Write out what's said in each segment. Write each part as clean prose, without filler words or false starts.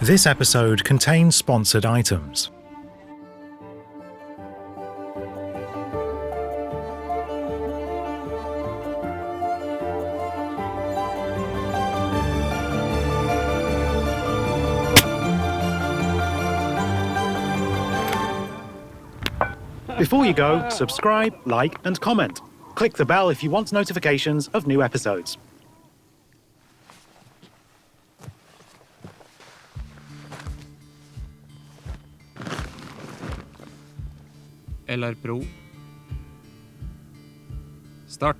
This episode contains sponsored items. Before you go, subscribe, like, and comment. Click the bell if you want notifications of new episodes. LRPRO. Start.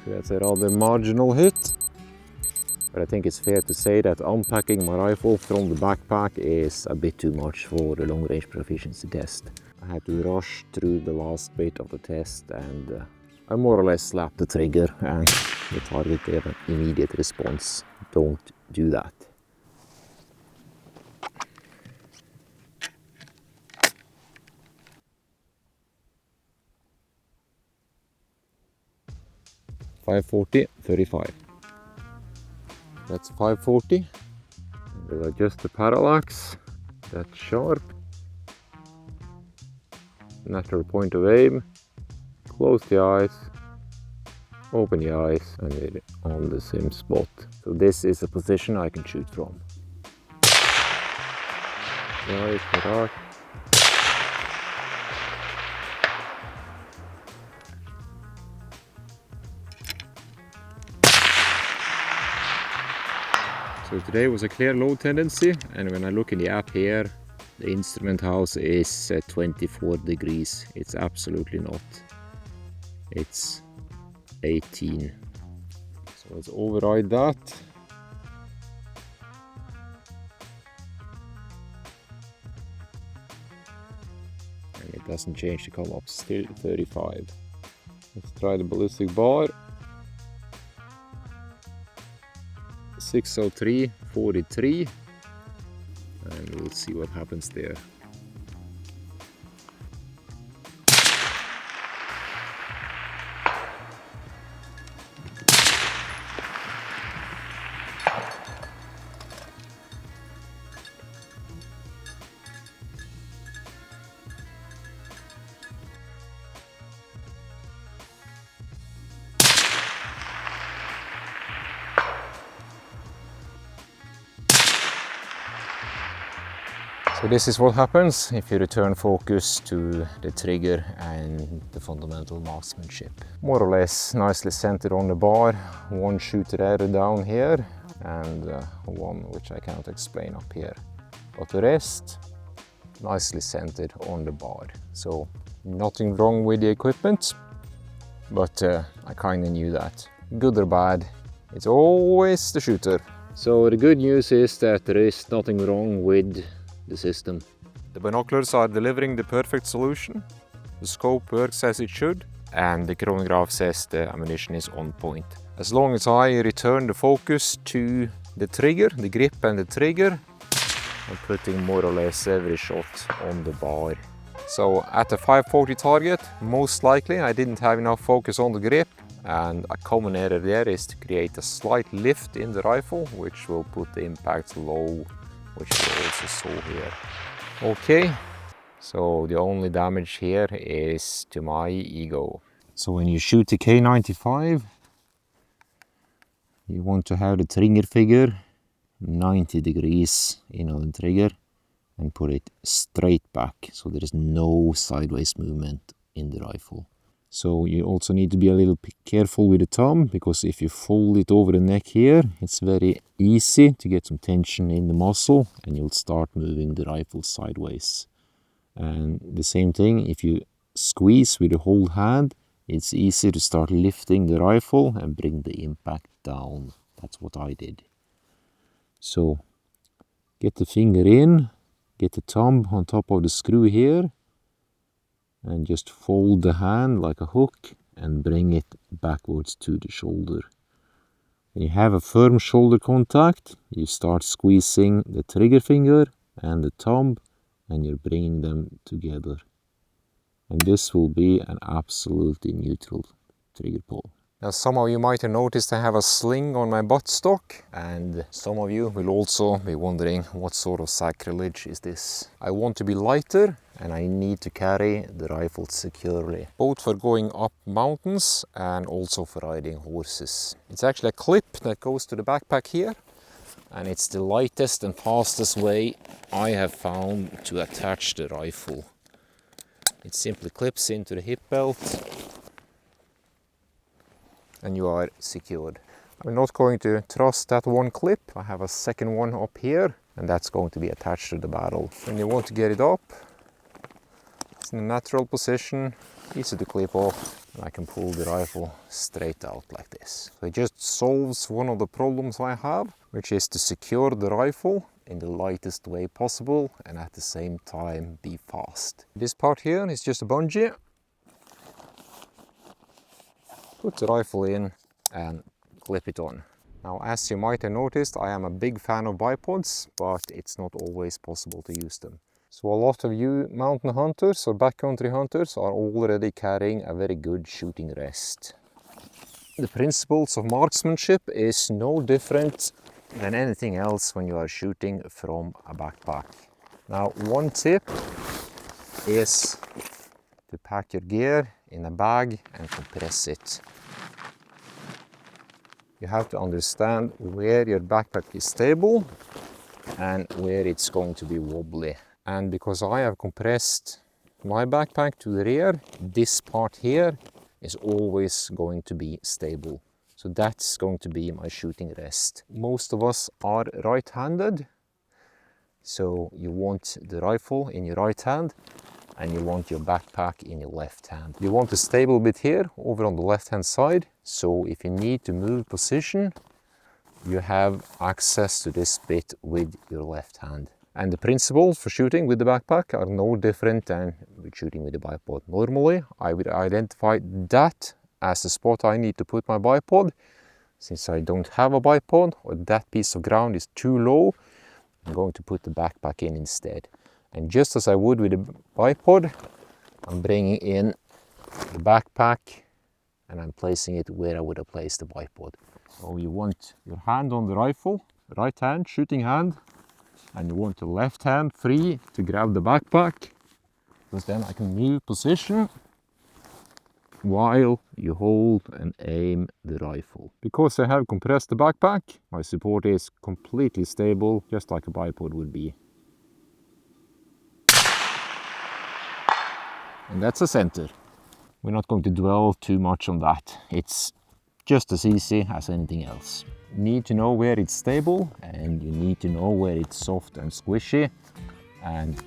That's a rather marginal hit, but I think it's fair to say that unpacking my rifle from the backpack is a bit too much for the long-range proficiency test. I had to rush through the last bit of the test and I more or less slapped the trigger and the target gave an immediate response. Don't do that. .540, 35. That's 540. And we'll adjust the parallax. That's sharp. Natural point of aim. Close the eyes. Open the eyes and we're on the same spot. So this is a position I can shoot from. Eyes, mirage. So today was a clear low tendency, and when I look in the app here, the instrument house is at 24 degrees. It's absolutely not. It's 18. So let's override that. And it doesn't change the come up, still 35. Let's try the ballistic bar. 603, 43, and we'll see what happens there. So this is what happens if you return focus to the trigger and the fundamental marksmanship. More or less nicely centered on the bar, one shooter arrow down here and one which I cannot explain up here. But the rest nicely centered on the bar. So nothing wrong with the equipment, but I kind of knew that. Good or bad, it's always the shooter. So the good news is that there is nothing wrong with the system. The binoculars are delivering the perfect solution. The scope works as it should, and the chronograph says the ammunition is on point. As long as I return the focus to the trigger, the grip and the trigger, I'm putting more or less every shot on the bar. So at the 540 target, most likely I didn't have enough focus on the grip, and a common error there is to create a slight lift in the rifle, which will put the impact low, which you also saw here. Okay, so the only damage here is to my ego. So when you shoot the K95, you want to have the trigger figure 90 degrees in on the trigger and put it straight back, so there is no sideways movement in the rifle. So you also need to be a little careful with the thumb, because if you fold it over the neck here, it's very easy to get some tension in the muscle and you'll start moving the rifle sideways. And the same thing, if you squeeze with the whole hand, it's easy to start lifting the rifle and bring the impact down. That's what I did. So get the finger in, get the thumb on top of the screw here, and just fold the hand like a hook and bring it backwards to the shoulder. When you have a firm shoulder contact, you start squeezing the trigger finger and the thumb, and you're bringing them together. And this will be an absolutely neutral trigger pull. Now, some of you might have noticed I have a sling on my buttstock, and some of you will also be wondering what sort of sacrilege is this. I want to be lighter and I need to carry the rifle securely, both for going up mountains and also for riding horses. It's actually a clip that goes to the backpack here, and it's the lightest and fastest way I have found to attach the rifle. It simply clips into the hip belt and you are secured. I'm not going to trust that one clip. I have a second one up here, and that's going to be attached to the barrel. When you want to get it up, it's in a natural position, easy to clip off, and I can pull the rifle straight out like this. So it just solves one of the problems I have, which is to secure the rifle in the lightest way possible and at the same time be fast. This part here is just a bungee. Put the rifle in and clip it on. Now, as you might have noticed, I am a big fan of bipods, but it's not always possible to use them. So a lot of you mountain hunters or backcountry hunters are already carrying a very good shooting rest. The principles of marksmanship is no different than anything else when you are shooting from a backpack. Now, one tip is to pack your gear in a bag and compress it. You have to understand where your backpack is stable and where it's going to be wobbly. And because I have compressed my backpack to the rear, this part here is always going to be stable. So that's going to be my shooting rest. Most of us are right-handed, so you want the rifle in your right hand and you want your backpack in your left hand. You want a stable bit here over on the left hand side, so if you need to move position, you have access to this bit with your left hand. And the principles for shooting with the backpack are no different than with shooting with the bipod. Normally, I would identify that as the spot I need to put my bipod. Since I don't have a bipod, or that piece of ground is too low, I'm going to put the backpack in instead. And just as I would with a bipod, I'm bringing in the backpack and I'm placing it where I would have placed the bipod. So you want your hand on the rifle, right hand, shooting hand, and you want the left hand free to grab the backpack, because then I can move position while you hold and aim the rifle. Because I have compressed the backpack, my support is completely stable, just like a bipod would be. And that's a center. We're not going to dwell too much on that. It's just as easy as anything else. You need to know where it's stable and you need to know where it's soft and squishy, and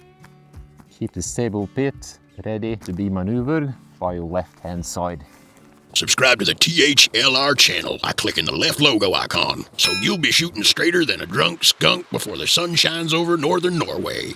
keep the stable pit ready to be maneuvered by your left hand side. Subscribe to the THLR channel by clicking the left logo icon, so you'll be shooting straighter than a drunk skunk before the sun shines over northern Norway.